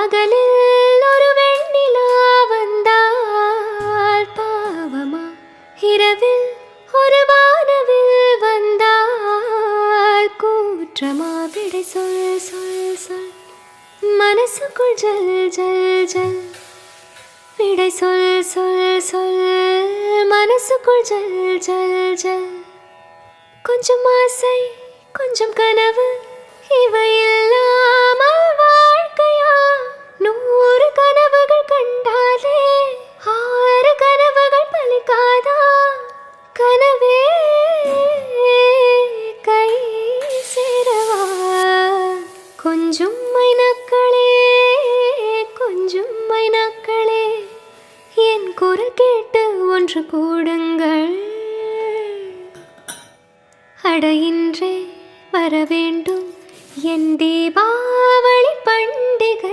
பகலில் ஒரு வெண்ணிலா வந்தால் பாவமா, இரவில் ஒரு வானவில் வந்தால் கூற்றமா. விடை சொல் சொல் சொல், மனசுக்குள் ஜல் ஜல் ஜல். விடை சொல் சொல் சொல், மனசுக்குள் ஜல் ஜல் ஜல். கொஞ்சம் ஆசை கொஞ்சம் கனவு, இவை இல்லாமல் வாழ்க்கையா? 100 கனவுகள் கண்டாலே 6 கனவுகள் பலிக்காதா? கனவே கை சேரவா? கொஞ்சம் மைனாக்களே கொஞ்சம் மைனாக்களே, என் குரல் கேட்டு ஒன்று கூடுங்கள். அட இன்றே வர வேண்டும் என் தீபா.